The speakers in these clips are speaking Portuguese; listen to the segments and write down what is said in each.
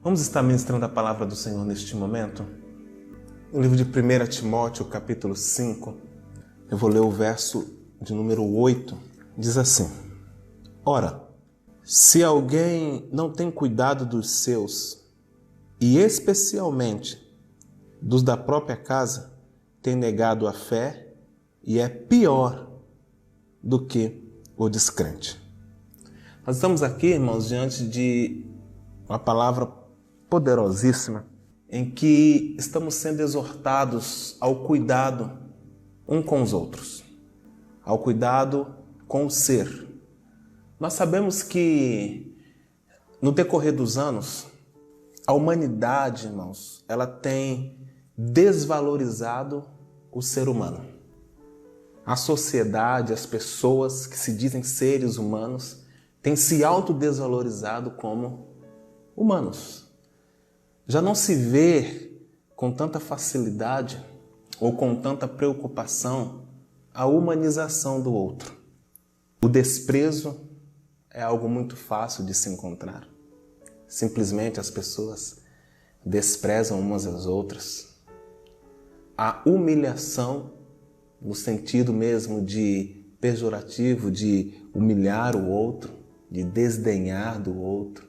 Vamos estar ministrando a palavra do Senhor neste momento? No livro de 1 Timóteo, capítulo 5, eu vou ler o verso de número 8. Diz assim: Ora, se alguém não tem cuidado dos seus, e especialmente dos da própria casa, tem negado a fé e é pior do que o descrente. Nós estamos aqui, irmãos, diante de uma palavra poderosíssima, em que estamos sendo exortados ao cuidado um com os outros, ao cuidado com o ser. Nós sabemos que no decorrer dos anos, a humanidade, irmãos, ela tem desvalorizado o ser humano. A sociedade, as pessoas que se dizem seres humanos, têm se autodesvalorizado como humanos. Já não se vê com tanta facilidade ou com tanta preocupação a humanização do outro. O desprezo é algo muito fácil de se encontrar. Simplesmente as pessoas desprezam umas às outras. A humilhação, no sentido mesmo de pejorativo, de humilhar o outro, de desdenhar do outro,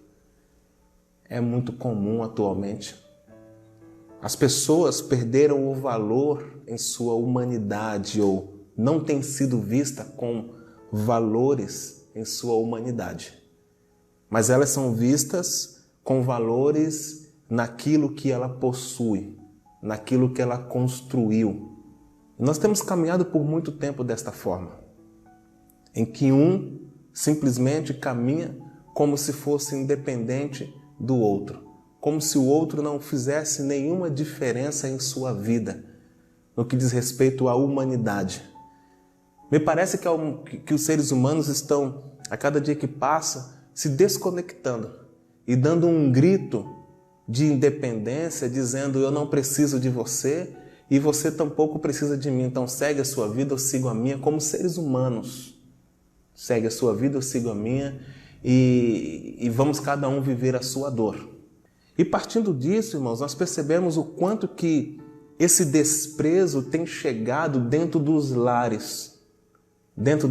é muito comum atualmente. As pessoas perderam o valor em sua humanidade ou não têm sido vistas com valores em sua humanidade. Mas elas são vistas com valores naquilo que ela possui, naquilo que ela construiu. E nós temos caminhado por muito tempo desta forma, em que um simplesmente caminha como se fosse independente do outro, como se o outro não fizesse nenhuma diferença em sua vida, no que diz respeito à humanidade. Me parece que os seres humanos estão, a cada dia que passa, se desconectando e dando um grito de independência, dizendo: eu não preciso de você e você tampouco precisa de mim, então segue a sua vida, eu sigo a minha, como seres humanos. Segue a sua vida, eu sigo a minha, e vamos cada um viver a sua dor. E partindo disso, irmãos, nós percebemos o quanto que esse desprezo tem chegado dentro dos lares, dentro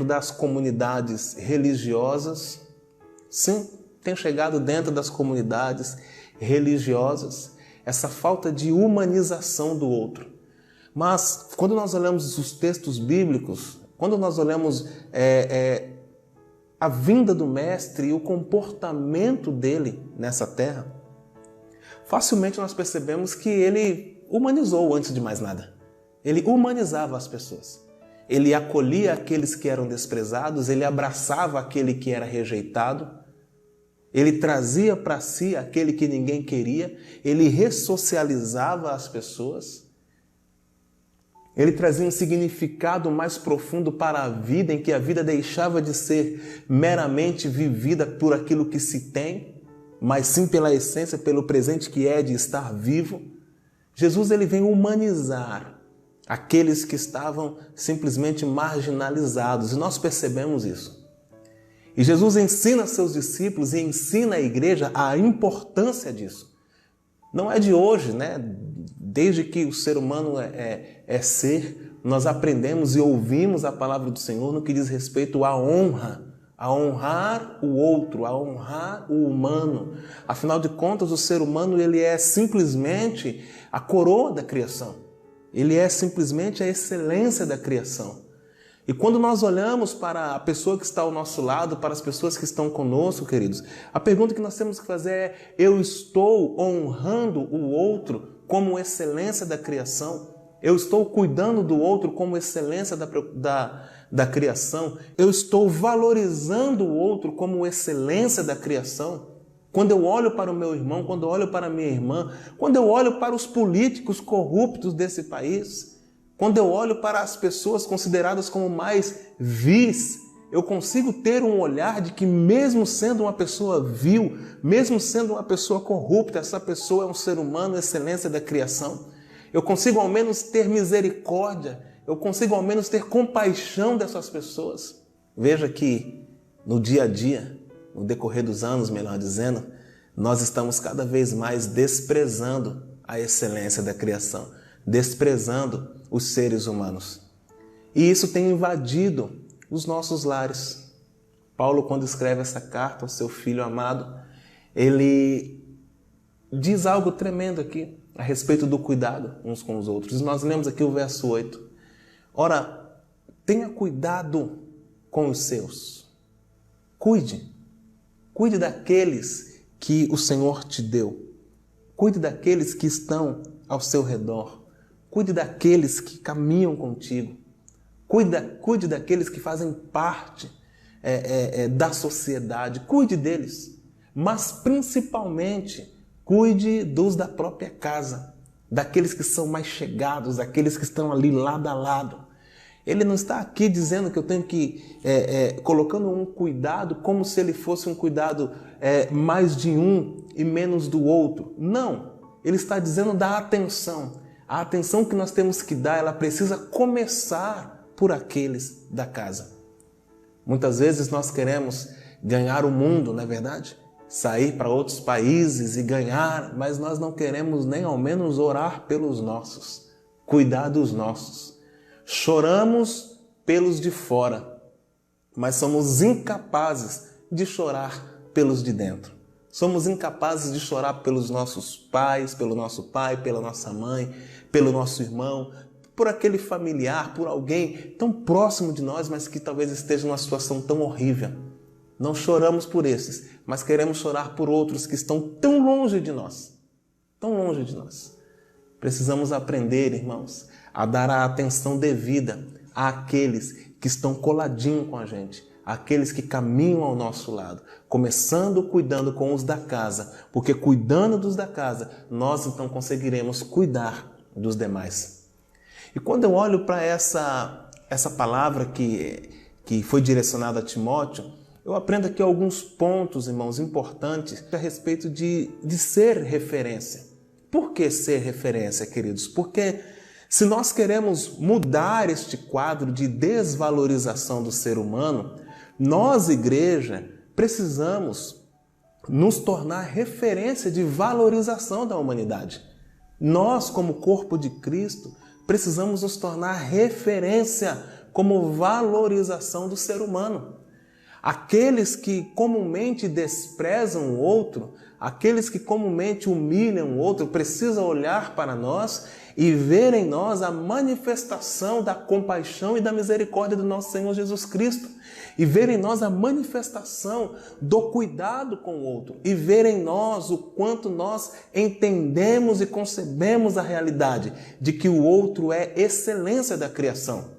das comunidades religiosas. Sim, tem chegado dentro das comunidades religiosas essa falta de humanização do outro. Mas quando nós olhamos os textos bíblicos, quando nós olhamos a vinda do Mestre e o comportamento dele nessa terra, facilmente nós percebemos que ele humanizou antes de mais nada. Ele humanizava as pessoas. Ele acolhia aqueles que eram desprezados, ele abraçava aquele que era rejeitado, ele trazia para si aquele que ninguém queria, ele ressocializava as pessoas. Ele trazia um significado mais profundo para a vida, em que a vida deixava de ser meramente vivida por aquilo que se tem, mas sim pela essência, pelo presente que é de estar vivo. Jesus ele vem humanizar aqueles que estavam simplesmente marginalizados, e nós percebemos isso. E Jesus ensina seus discípulos e ensina a igreja a importância disso. Não é de hoje, né? Desde que o ser humano é ser, nós aprendemos e ouvimos a palavra do Senhor no que diz respeito à honra, a honrar o outro, a honrar o humano. Afinal de contas, o ser humano ele é simplesmente a coroa da criação. Ele é simplesmente a excelência da criação. E quando nós olhamos para a pessoa que está ao nosso lado, para as pessoas que estão conosco, queridos, a pergunta que nós temos que fazer é: eu estou honrando o outro como excelência da criação? Eu estou cuidando do outro como excelência da criação? Eu estou valorizando o outro como excelência da criação? Quando eu olho para o meu irmão, quando eu olho para a minha irmã, quando eu olho para os políticos corruptos desse país, quando eu olho para as pessoas consideradas como mais vis, eu consigo ter um olhar de que, mesmo sendo uma pessoa vil, mesmo sendo uma pessoa corrupta, essa pessoa é um ser humano, excelência da criação. Eu consigo ao menos ter misericórdia, eu consigo ao menos ter compaixão dessas pessoas. Veja que no dia a dia, no decorrer dos anos, melhor dizendo, nós estamos cada vez mais desprezando a excelência da criação, desprezando os seres humanos. E isso tem invadido os nossos lares. Paulo, quando escreve essa carta ao seu filho amado, ele diz algo tremendo aqui a respeito do cuidado uns com os outros. Nós lemos aqui o verso 8. Ora, tenha cuidado com os seus. Cuide daqueles que o Senhor te deu. Cuide daqueles que estão ao seu redor. Cuide daqueles que caminham contigo. Cuide daqueles que fazem parte da sociedade. Cuide deles. Mas principalmente, cuide dos da própria casa. Daqueles que são mais chegados, daqueles que estão ali lado a lado. Ele não está aqui dizendo que eu tenho que, colocando um cuidado como se ele fosse um cuidado mais de um e menos do outro. Não, ele está dizendo da atenção. A atenção que nós temos que dar, ela precisa começar por aqueles da casa. Muitas vezes nós queremos ganhar o mundo, não é verdade? Sair para outros países e ganhar, mas nós não queremos nem ao menos orar pelos nossos, cuidar dos nossos. Choramos pelos de fora, mas somos incapazes de chorar pelos de dentro. Somos incapazes de chorar pelos nossos pais, pelo nosso pai, pela nossa mãe, pelo nosso irmão, por aquele familiar, por alguém tão próximo de nós, mas que talvez esteja numa situação tão horrível. Não choramos por esses, mas queremos chorar por outros que estão tão longe de nós. Tão longe de nós. Precisamos aprender, irmãos, a dar a atenção devida àqueles que estão coladinho com a gente, àqueles que caminham ao nosso lado, começando cuidando com os da casa, porque cuidando dos da casa, nós então conseguiremos cuidar dos demais. E quando eu olho para essa palavra que foi direcionada a Timóteo, eu aprendo aqui alguns pontos, irmãos, importantes a respeito de ser referência. Por que ser referência, queridos? Porque se nós queremos mudar este quadro de desvalorização do ser humano, nós, igreja, precisamos nos tornar referência de valorização da humanidade. Nós, como corpo de Cristo, precisamos nos tornar referência como valorização do ser humano. Aqueles que comumente desprezam o outro, aqueles que comumente humilham o outro, precisam olhar para nós e ver em nós a manifestação da compaixão e da misericórdia do nosso Senhor Jesus Cristo. E ver em nós a manifestação do cuidado com o outro. E ver em nós o quanto nós entendemos e concebemos a realidade de que o outro é excelência da criação.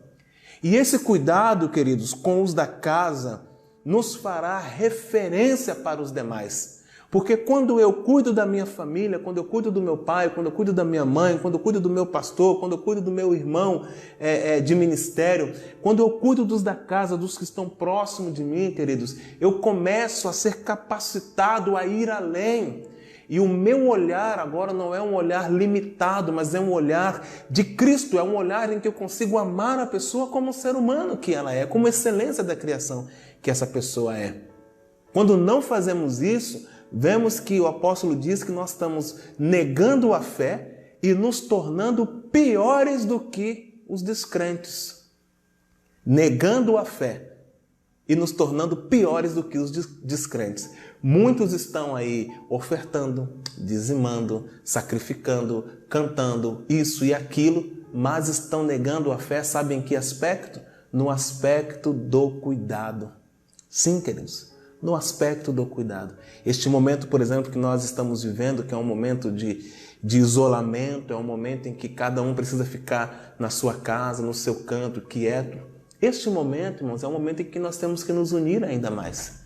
E esse cuidado, queridos, com os da casa, nos fará referência para os demais. Porque quando eu cuido da minha família, quando eu cuido do meu pai, quando eu cuido da minha mãe, quando eu cuido do meu pastor, quando eu cuido do meu irmão de ministério, quando eu cuido dos da casa, dos que estão próximos de mim, queridos, eu começo a ser capacitado a ir além. E o meu olhar agora não é um olhar limitado, mas é um olhar de Cristo, é um olhar em que eu consigo amar a pessoa como um ser humano que ela é, como excelência da criação que essa pessoa é. Quando não fazemos isso, vemos que o apóstolo diz que nós estamos negando a fé e nos tornando piores do que os descrentes. Negando a fé e nos tornando piores do que os descrentes. Muitos estão aí ofertando, dizimando, sacrificando, cantando isso e aquilo, mas estão negando a fé, sabe em que aspecto? No aspecto do cuidado. Sim, queridos, no aspecto do cuidado. Este momento, por exemplo, que nós estamos vivendo, que é um momento de isolamento, é um momento em que cada um precisa ficar na sua casa, no seu canto, quieto. Este momento, irmãos, é um momento em que nós temos que nos unir ainda mais,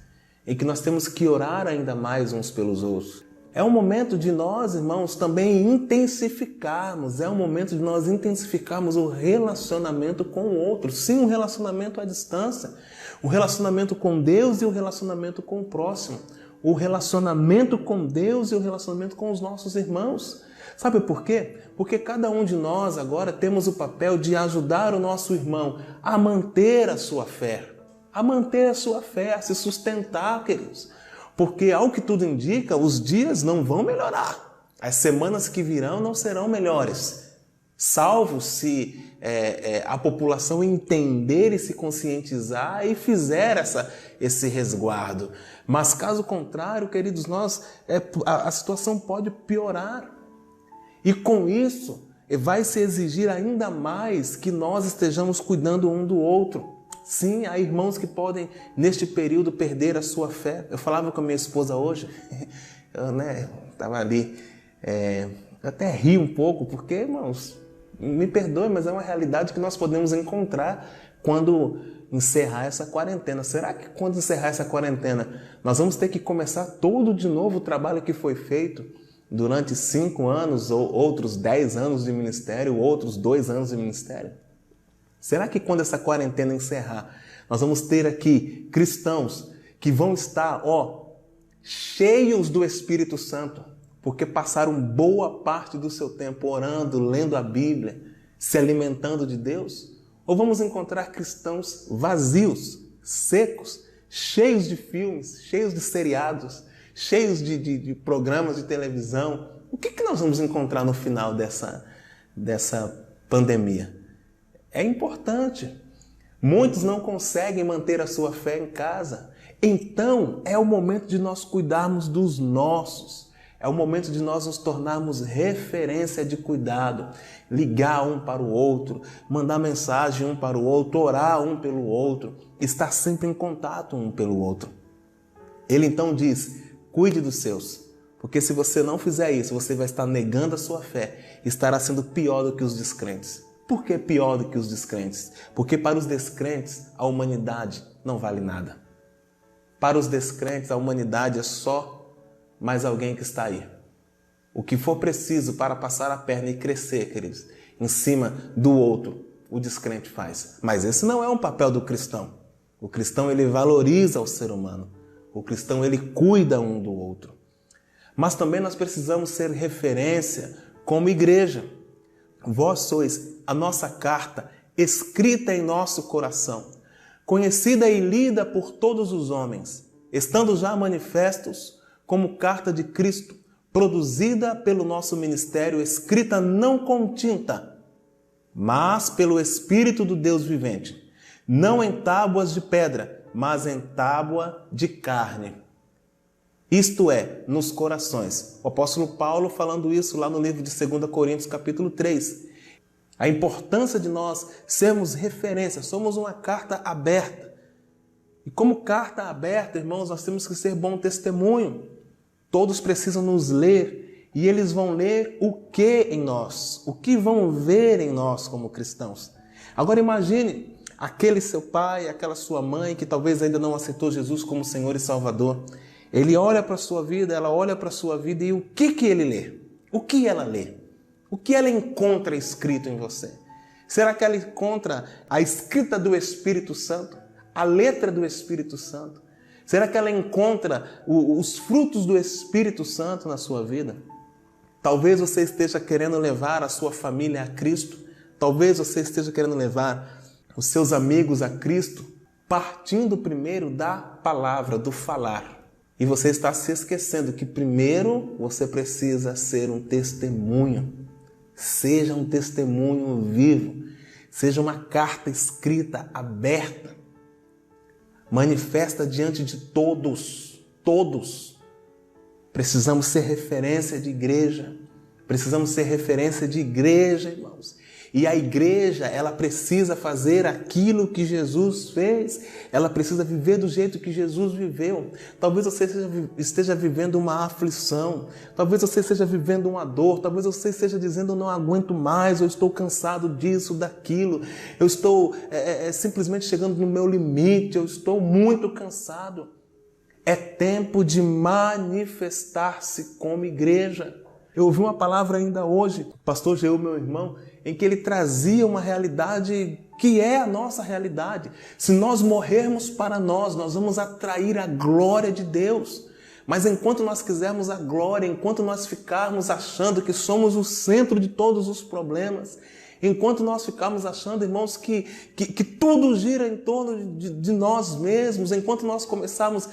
em que nós temos que orar ainda mais uns pelos outros. É um momento de nós, irmãos, também intensificarmos, é um momento de nós intensificarmos o relacionamento com o outro. Sim, um relacionamento à distância, o relacionamento com Deus e o relacionamento com o próximo, o relacionamento com Deus e o relacionamento com os nossos irmãos. Sabe por quê? Porque cada um de nós agora temos o papel de ajudar o nosso irmão a manter a sua fé, a se sustentar, queridos. Porque, ao que tudo indica, os dias não vão melhorar. As semanas que virão não serão melhores. Salvo se a população entender e se conscientizar e fizer esse resguardo. Mas, caso contrário, queridos, a situação pode piorar. E com isso, vai se exigir ainda mais que nós estejamos cuidando um do outro. Sim, há irmãos que podem, neste período, perder a sua fé. Eu falava com a minha esposa hoje, eu estava ali, eu até ri um pouco, porque, irmãos, me perdoe, mas é uma realidade que nós podemos encontrar quando encerrar essa quarentena. Será que quando encerrar essa quarentena, nós vamos ter que começar todo de novo o trabalho que foi feito durante 5 anos, ou outros 10 anos de ministério, outros 2 anos de ministério? Será que quando essa quarentena encerrar, nós vamos ter aqui cristãos que vão estar, cheios do Espírito Santo, porque passaram boa parte do seu tempo orando, lendo a Bíblia, se alimentando de Deus? Ou vamos encontrar cristãos vazios, secos, cheios de filmes, cheios de seriados, cheios de programas de televisão? O que nós vamos encontrar no final dessa pandemia? É importante. Muitos não conseguem manter a sua fé em casa. Então, é o momento de nós cuidarmos dos nossos. É o momento de nós nos tornarmos referência de cuidado. Ligar um para o outro, mandar mensagem um para o outro, orar um pelo outro, estar sempre em contato um pelo outro. Ele então diz: cuide dos seus. Porque se você não fizer isso, você vai estar negando a sua fé e estará sendo pior do que os descrentes. Por que pior do que os descrentes? Porque para os descrentes, a humanidade não vale nada. Para os descrentes, a humanidade é só mais alguém que está aí. O que for preciso para passar a perna e crescer, queridos, em cima do outro, o descrente faz. Mas esse não é um papel do cristão. O cristão, ele valoriza o ser humano. O cristão, ele cuida um do outro. Mas também nós precisamos ser referência como igreja. Vós sois a nossa carta, escrita em nosso coração, conhecida e lida por todos os homens, estando já manifestos como carta de Cristo, produzida pelo nosso ministério, escrita não com tinta, mas pelo Espírito do Deus vivente, não em tábuas de pedra, mas em tábua de carne. Isto é, nos corações. O apóstolo Paulo falando isso lá no livro de 2 Coríntios, capítulo 3. A importância de nós sermos referência, somos uma carta aberta. E como carta aberta, irmãos, nós temos que ser bom testemunho. Todos precisam nos ler e eles vão ler o que em nós? O que vão ver em nós como cristãos? Agora imagine aquele seu pai, aquela sua mãe que talvez ainda não aceitou Jesus como Senhor e Salvador. Ele olha para a sua vida, ela olha para a sua vida e o que ele lê? O que ela lê? O que ela encontra escrito em você? Será que ela encontra a escrita do Espírito Santo? A letra do Espírito Santo? Será que ela encontra os frutos do Espírito Santo na sua vida? Talvez você esteja querendo levar a sua família a Cristo. Talvez você esteja querendo levar os seus amigos a Cristo, partindo primeiro da palavra, do falar. E você está se esquecendo que primeiro você precisa ser um testemunho. Seja um testemunho vivo. Seja uma carta escrita, aberta. Manifesta diante de todos. Todos. Precisamos ser referência de igreja. Precisamos ser referência de igreja, irmãos. E a igreja, ela precisa fazer aquilo que Jesus fez. Ela precisa viver do jeito que Jesus viveu. Talvez você esteja vivendo uma aflição. Talvez você esteja vivendo uma dor. Talvez você esteja dizendo, eu não aguento mais, eu estou cansado disso, daquilo. Eu estou simplesmente chegando no meu limite. Eu estou muito cansado. É tempo de manifestar-se como igreja. Eu ouvi uma palavra ainda hoje, o pastor Geu, meu irmão, em que ele trazia uma realidade que é a nossa realidade. Se nós morrermos para nós vamos atrair a glória de Deus. Mas enquanto nós quisermos a glória, enquanto nós ficarmos achando que somos o centro de todos os problemas, Enquanto nós ficarmos achando, irmãos, que tudo gira em torno de nós mesmos, enquanto nós começarmos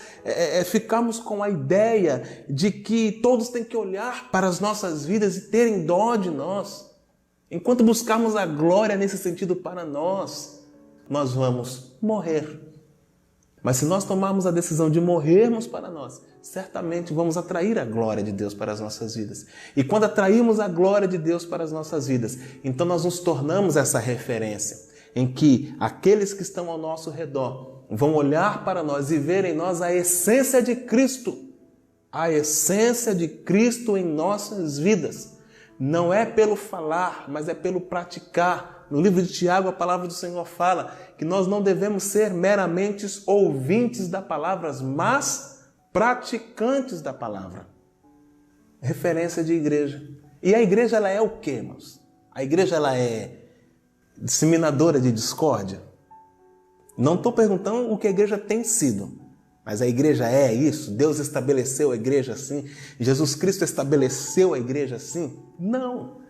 ficarmos com a ideia de que todos têm que olhar para as nossas vidas e terem dó de nós, enquanto buscarmos a glória nesse sentido para nós vamos morrer. Mas se nós tomarmos a decisão de morrermos para nós, certamente vamos atrair a glória de Deus para as nossas vidas. E quando atraímos a glória de Deus para as nossas vidas, então nós nos tornamos essa referência, em que aqueles que estão ao nosso redor vão olhar para nós e ver em nós a essência de Cristo. A essência de Cristo em nossas vidas. Não é pelo falar, mas é pelo praticar. No livro de Tiago, a palavra do Senhor fala que nós não devemos ser meramente ouvintes da palavra, mas praticantes da palavra. Referência de igreja. E a igreja, ela é o quê, irmãos? A igreja, ela é disseminadora de discórdia? Não estou perguntando o que a igreja tem sido, mas a igreja é isso? Deus estabeleceu a igreja assim? Jesus Cristo estabeleceu a igreja assim? Não.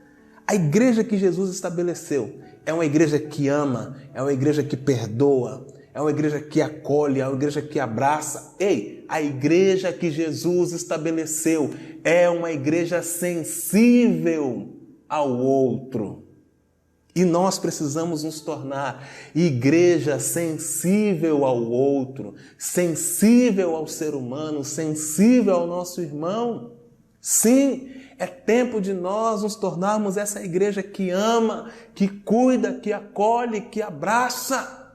A igreja que Jesus estabeleceu é uma igreja que ama, é uma igreja que perdoa, é uma igreja que acolhe, é uma igreja que abraça. Ei, a igreja que Jesus estabeleceu é uma igreja sensível ao outro. E nós precisamos nos tornar igreja sensível ao outro, sensível ao ser humano, sensível ao nosso irmão. Sim, é tempo de nós nos tornarmos essa igreja que ama, que cuida, que acolhe, que abraça.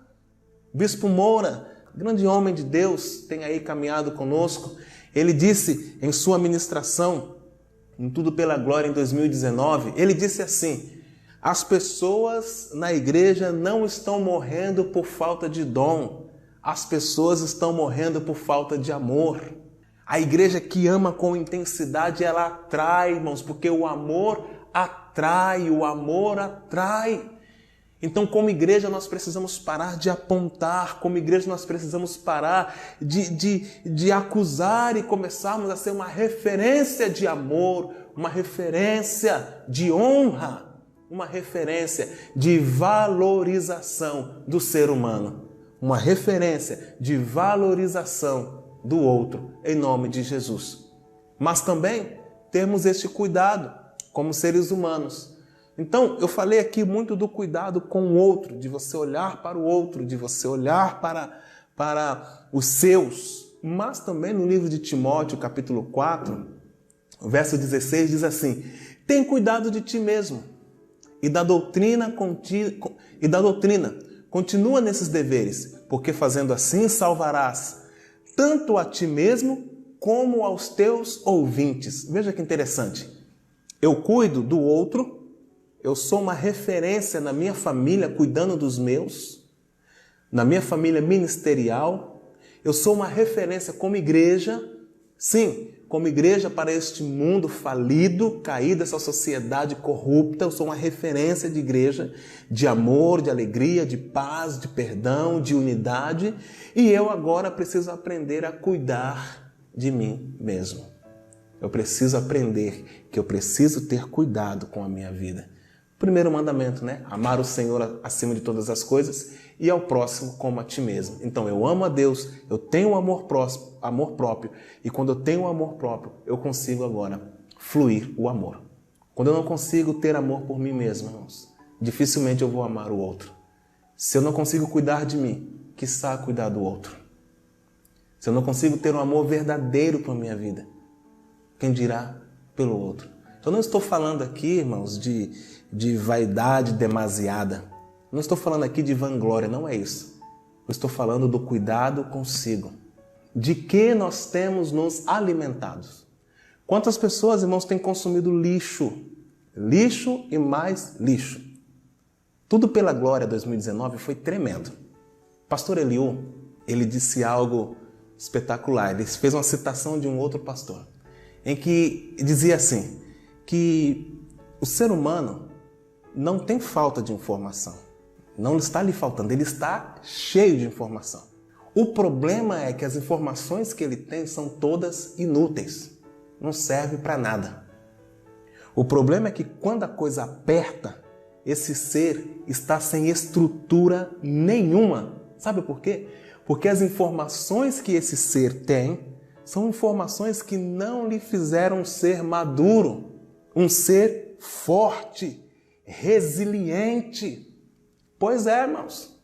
Bispo Moura, grande homem de Deus, tem aí caminhado conosco. Ele disse em sua ministração, em Tudo pela Glória em 2019, ele disse assim: as pessoas na igreja não estão morrendo por falta de dom, as pessoas estão morrendo por falta de amor. A igreja que ama com intensidade, ela atrai, irmãos, porque o amor atrai, o amor atrai. Então, como igreja, nós precisamos parar de apontar, como igreja, nós precisamos parar de acusar e começarmos a ser uma referência de amor, uma referência de honra, uma referência de valorização do ser humano, uma referência de valorização do outro, em nome de Jesus. Mas também temos este cuidado como seres humanos. Então, eu falei aqui muito do cuidado com o outro, de você olhar para o outro, de você olhar para os seus. Mas também no livro de Timóteo, capítulo 4, verso 16, diz assim: tem cuidado de ti mesmo e da doutrina, continua nesses deveres, porque fazendo assim salvarás tanto a ti mesmo como aos teus ouvintes. Veja que interessante. Eu cuido do outro, eu sou uma referência na minha família, cuidando dos meus, na minha família ministerial. Eu sou uma referência como igreja, sim, como igreja para este mundo falido, caído, essa sociedade corrupta. Eu sou uma referência de igreja, de amor, de alegria, de paz, de perdão, de unidade. E eu agora preciso aprender a cuidar de mim mesmo. Eu preciso aprender que eu preciso ter cuidado com a minha vida. Primeiro mandamento, né? Amar o Senhor acima de todas as coisas e ao próximo como a ti mesmo. Então eu amo a Deus, eu tenho amor próprio, e quando eu tenho amor próprio, eu consigo agora fluir o amor. Quando eu não consigo ter amor por mim mesmo, irmãos, dificilmente eu vou amar o outro. Se eu não consigo cuidar de mim, quiçá cuidar do outro. Se eu não consigo ter um amor verdadeiro para a minha vida, quem dirá pelo outro? Eu não estou falando aqui, irmãos, de vaidade demasiada. Não estou falando aqui de vanglória, não é isso. Eu estou falando do cuidado consigo. De que nós temos nos alimentado? Quantas pessoas, irmãos, têm consumido lixo? Lixo e mais lixo. Tudo pela Glória 2019 foi tremendo. Pastor Eliú, ele disse algo espetacular. Ele fez uma citação de um outro pastor, em que dizia assim, que o ser humano não tem falta de informação. Não está lhe faltando, ele está cheio de informação. O problema é que as informações que ele tem são todas inúteis. Não serve para nada. O problema é que quando a coisa aperta, esse ser está sem estrutura nenhuma. Sabe por quê? Porque as informações que esse ser tem são informações que não lhe fizeram um ser maduro, um ser forte, resiliente. Pois é, irmãos.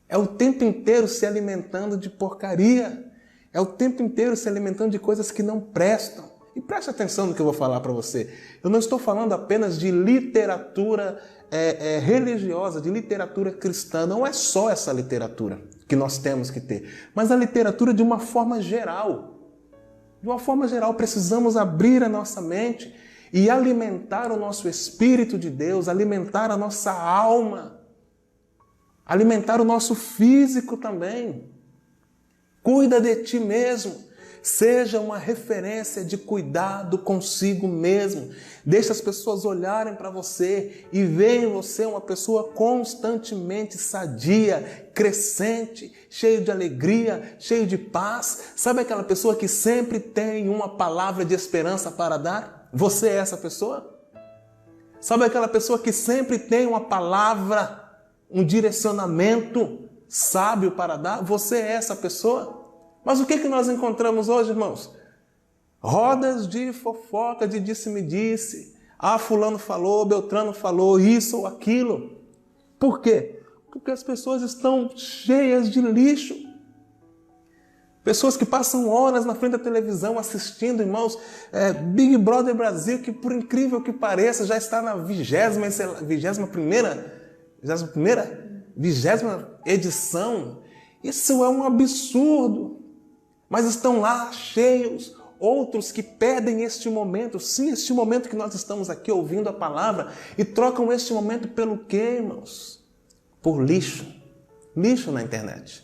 É o tempo inteiro se alimentando de porcaria. É o tempo inteiro se alimentando de coisas que não prestam. E preste atenção no que eu vou falar para você. Eu não estou falando apenas de literatura religiosa, de literatura cristã. Não é só essa literatura que nós temos que ter, mas a literatura de uma forma geral. De uma forma geral, precisamos abrir a nossa mente e alimentar o nosso Espírito de Deus, alimentar a nossa alma, alimentar o nosso físico também. Cuida de ti mesmo. Seja uma referência de cuidado consigo mesmo. Deixa as pessoas olharem para você e verem em você uma pessoa constantemente sadia, crescente, cheio de alegria, cheio de paz. Sabe aquela pessoa que sempre tem uma palavra de esperança para dar? Você é essa pessoa? Sabe aquela pessoa que sempre tem uma palavra, um direcionamento sábio para dar? Você é essa pessoa? Mas o que nós encontramos hoje, irmãos? Rodas de fofoca, de disse-me-disse. Ah, fulano falou, Beltrano falou, isso ou aquilo. Por quê? Porque as pessoas estão cheias de lixo. Pessoas que passam horas na frente da televisão assistindo, irmãos, Big Brother Brasil, que por incrível que pareça, já está na 20ª edição. Isso é um absurdo. Mas estão lá cheios, outros que perdem este momento, sim, este momento que nós estamos aqui ouvindo a palavra, e trocam este momento pelo quê, irmãos? Por lixo. Lixo na internet.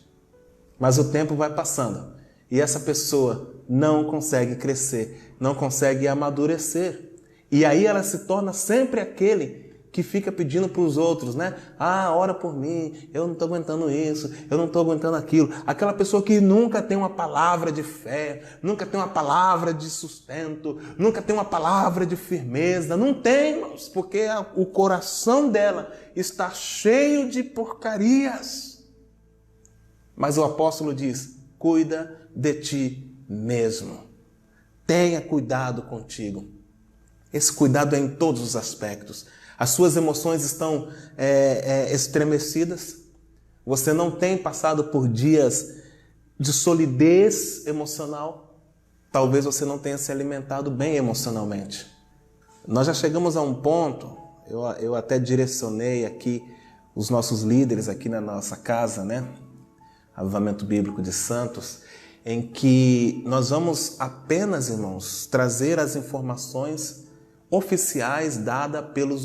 Mas o tempo vai passando e essa pessoa não consegue crescer, não consegue amadurecer. E aí ela se torna sempre aquele que fica pedindo para os outros, né? Ah, ora por mim, eu não estou aguentando isso, eu não estou aguentando aquilo. Aquela pessoa que nunca tem uma palavra de fé, nunca tem uma palavra de sustento, nunca tem uma palavra de firmeza. Não tem, irmãos, porque o coração dela está cheio de porcarias. Mas o apóstolo diz, cuida de ti mesmo. Tenha cuidado contigo. Esse cuidado é em todos os aspectos. As suas emoções estão estremecidas. Você não tem passado por dias de solidez emocional. Talvez você não tenha se alimentado bem emocionalmente. Nós já chegamos a um ponto, eu até direcionei aqui os nossos líderes aqui na nossa casa, né? Avivamento Bíblico de Santos, em que nós vamos apenas, irmãos, trazer as informações oficiais dadas pelos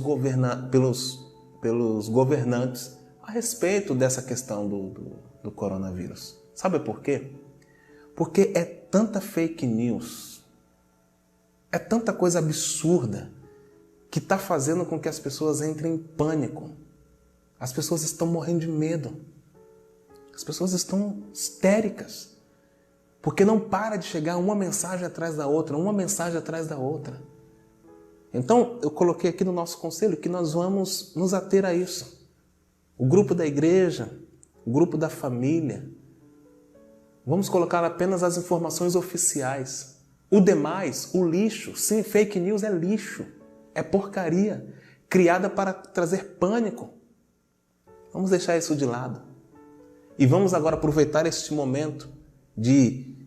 governantes a respeito dessa questão do coronavírus. Sabe por quê? Porque é tanta fake news, é tanta coisa absurda que está fazendo com que as pessoas entrem em pânico. As pessoas estão morrendo de medo. As pessoas estão histéricas. Porque não para de chegar uma mensagem atrás da outra, uma mensagem atrás da outra. Então, eu coloquei aqui no nosso conselho que nós vamos nos ater a isso. O grupo da igreja, o grupo da família, vamos colocar apenas as informações oficiais. O demais, o lixo, sim, fake news é lixo, é porcaria, criada para trazer pânico. Vamos deixar isso de lado. E vamos agora aproveitar este momento de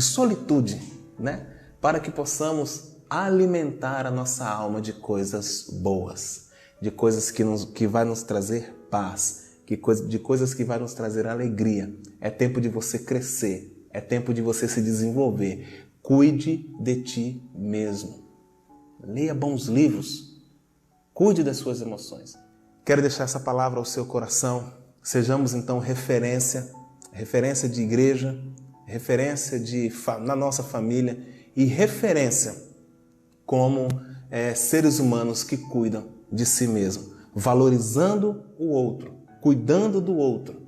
solitude, né? Para que possamos alimentar a nossa alma de coisas boas, de coisas que vai nos trazer paz, de coisas que vai nos trazer alegria. É tempo de você crescer, é tempo de você se desenvolver. Cuide de ti mesmo. Leia bons livros. Cuide das suas emoções. Quero deixar essa palavra ao seu coração. Sejamos então referência de igreja, referência na nossa família e referência como seres humanos que cuidam de si mesmo, valorizando o outro, cuidando do outro,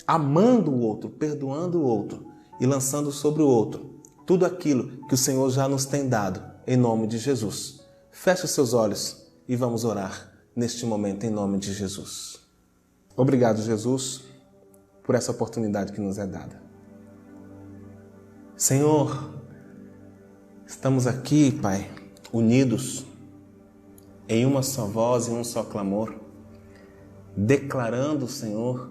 amando o outro, perdoando o outro e lançando sobre o outro tudo aquilo que o Senhor já nos tem dado, em nome de Jesus. Feche os seus olhos e vamos orar. neste momento, em nome de Jesus. Obrigado, Jesus, por essa oportunidade que nos é dada. Senhor, estamos aqui, Pai, unidos em uma só voz, em um só clamor, declarando, Senhor,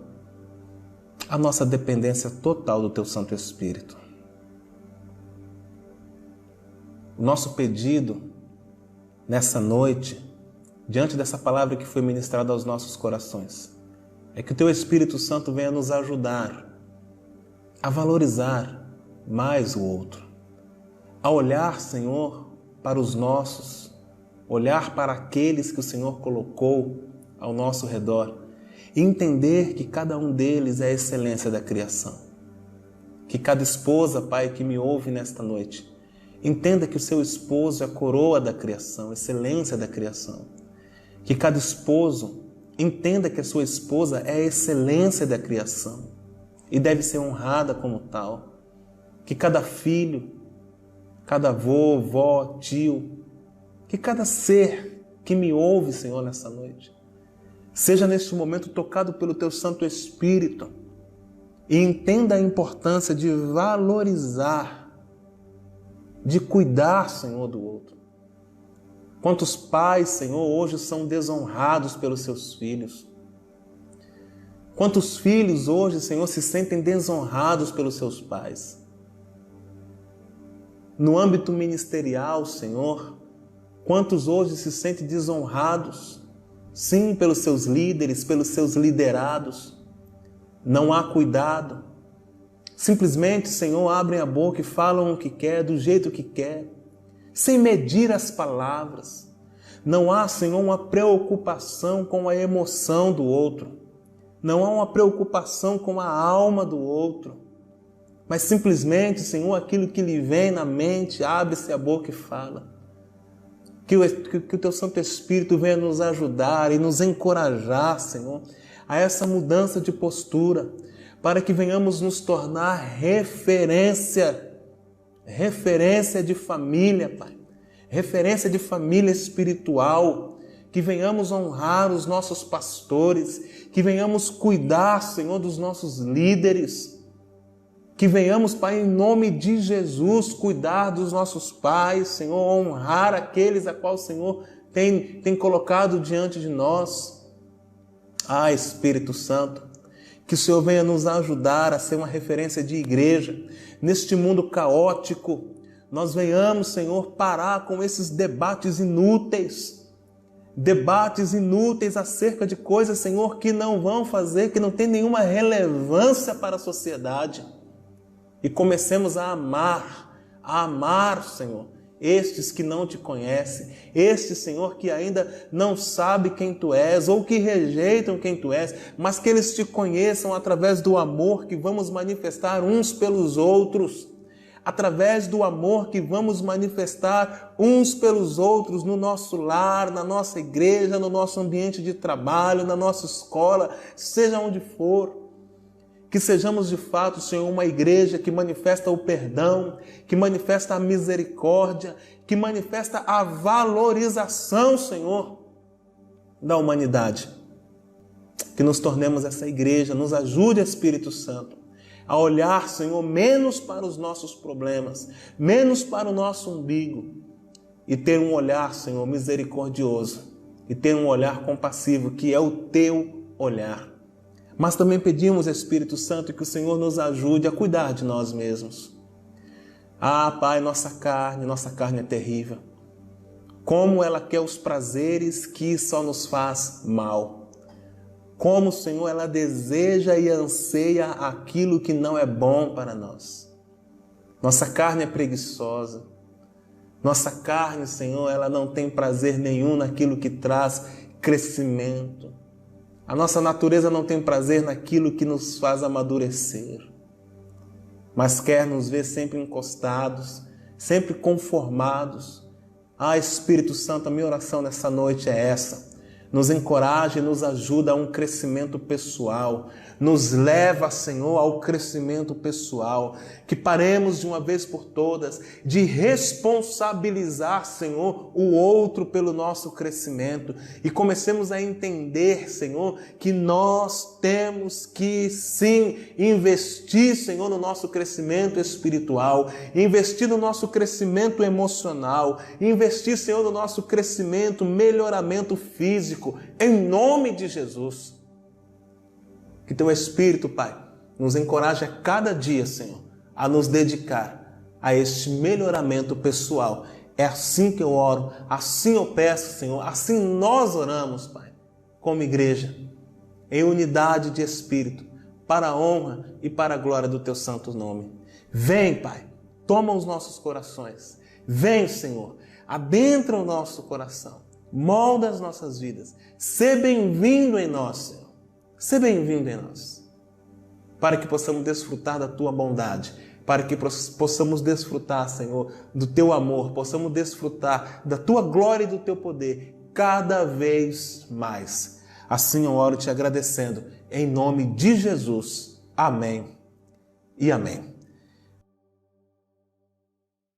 a nossa dependência total do Teu Santo Espírito. O nosso pedido nessa noite, diante dessa palavra que foi ministrada aos nossos corações, é que o Teu Espírito Santo venha nos ajudar a valorizar mais o outro, a olhar, Senhor, para os nossos, olhar para aqueles que o Senhor colocou ao nosso redor e entender que cada um deles é a excelência da criação. Que cada esposa, Pai, que me ouve nesta noite, entenda que o seu esposo é a coroa da criação, a excelência da criação. Que cada esposo entenda que a sua esposa é a excelência da criação e deve ser honrada como tal. Que cada filho, cada avô, vó, tio, que cada ser que me ouve, Senhor, nessa noite, seja neste momento tocado pelo Teu Santo Espírito e entenda a importância de valorizar, de cuidar, Senhor, do outro. Quantos pais, Senhor, hoje são desonrados pelos seus filhos? Quantos filhos hoje, Senhor, se sentem desonrados pelos seus pais? No âmbito ministerial, Senhor, quantos hoje se sentem desonrados? Sim, pelos seus líderes, pelos seus liderados. Não há cuidado. Simplesmente, Senhor, abrem a boca e falam o que quer, do jeito que quer, sem medir as palavras. Não há, Senhor, uma preocupação com a emoção do outro. Não há uma preocupação com a alma do outro. Mas simplesmente, Senhor, aquilo que lhe vem na mente, abre-se a boca e fala. Que o Teu Santo Espírito venha nos ajudar e nos encorajar, Senhor, a essa mudança de postura, para que venhamos nos tornar referência de família, Pai, referência de família espiritual, que venhamos honrar os nossos pastores, que venhamos cuidar, Senhor, dos nossos líderes, que venhamos, Pai, em nome de Jesus, cuidar dos nossos pais, Senhor, honrar aqueles a qual o Senhor tem colocado diante de nós. Ah, Espírito Santo, que o Senhor venha nos ajudar a ser uma referência de igreja. Neste mundo caótico, nós venhamos, Senhor, parar com esses debates inúteis acerca de coisas, Senhor, que não vão fazer, que não tem nenhuma relevância para a sociedade. E comecemos a amar, Senhor, estes que não Te conhecem, estes, Senhor, que ainda não sabem quem Tu és, ou que rejeitam quem Tu és, mas que eles Te conheçam através do amor que vamos manifestar uns pelos outros, através do amor que vamos manifestar uns pelos outros no nosso lar, na nossa igreja, no nosso ambiente de trabalho, na nossa escola, seja onde for. Que sejamos de fato, Senhor, uma igreja que manifesta o perdão, que manifesta a misericórdia, que manifesta a valorização, Senhor, da humanidade. Que nos tornemos essa igreja, nos ajude, Espírito Santo, a olhar, Senhor, menos para os nossos problemas, menos para o nosso umbigo e ter um olhar, Senhor, misericordioso e ter um olhar compassivo, que é o Teu olhar. Mas também pedimos, Espírito Santo, que o Senhor nos ajude a cuidar de nós mesmos. Ah, Pai, nossa carne é terrível. Como ela quer os prazeres que só nos faz mal. Como, Senhor, ela deseja e anseia aquilo que não é bom para nós. Nossa carne é preguiçosa. Nossa carne, Senhor, ela não tem prazer nenhum naquilo que traz crescimento. A nossa natureza não tem prazer naquilo que nos faz amadurecer, mas quer nos ver sempre encostados, sempre conformados. Ah, Espírito Santo, a minha oração nessa noite é essa. nos encoraja e nos ajuda a um crescimento pessoal. Nos leva, Senhor, ao crescimento pessoal. Que paremos de uma vez por todas de responsabilizar, Senhor, o outro pelo nosso crescimento. E comecemos a entender, Senhor, que nós temos que sim investir, Senhor, no nosso crescimento espiritual, investir no nosso crescimento emocional, investir, Senhor, no nosso crescimento, melhoramento físico, em nome de Jesus. Que Teu Espírito, Pai, nos encoraje a cada dia, Senhor, a nos dedicar a este melhoramento pessoal. É assim que eu oro, assim eu peço, Senhor, assim nós oramos, Pai, como igreja, em unidade de Espírito, para a honra e para a glória do Teu santo nome. Vem, Pai, toma os nossos corações. Vem, Senhor, adentra o nosso coração, molda as nossas vidas. Sê bem-vindo em nós, Senhor. Sê bem-vindo em nós, para que possamos desfrutar da Tua bondade, para que possamos desfrutar, Senhor, do Teu amor, possamos desfrutar da Tua glória e do Teu poder cada vez mais. Assim eu oro te agradecendo, em nome de Jesus. Amém e amém.